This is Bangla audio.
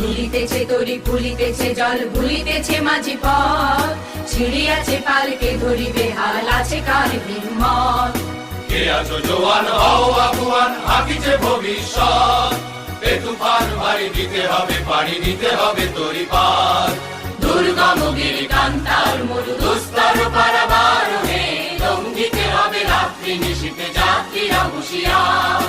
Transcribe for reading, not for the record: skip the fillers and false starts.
দুলিতেছে তরি ফুলিতেছে জল ভুলিতেছে মাঝি পথ ছিড়িয়াছে পালকে ধরিবে হাল আছে কার হিম্মত কে আছো জোয়ান হও আগুয়ান হাকিছে ভবিষ্যৎ এ তুফান ভারী দিতে হবে পানি দিতে হবে তরি পার দুর্গম গিরি কান্তার মরু দুস্তর পারাবার হে লঙ্ঘিতে হবে রাত্রি নিশীতে যাত্রীরা হুঁশিয়ার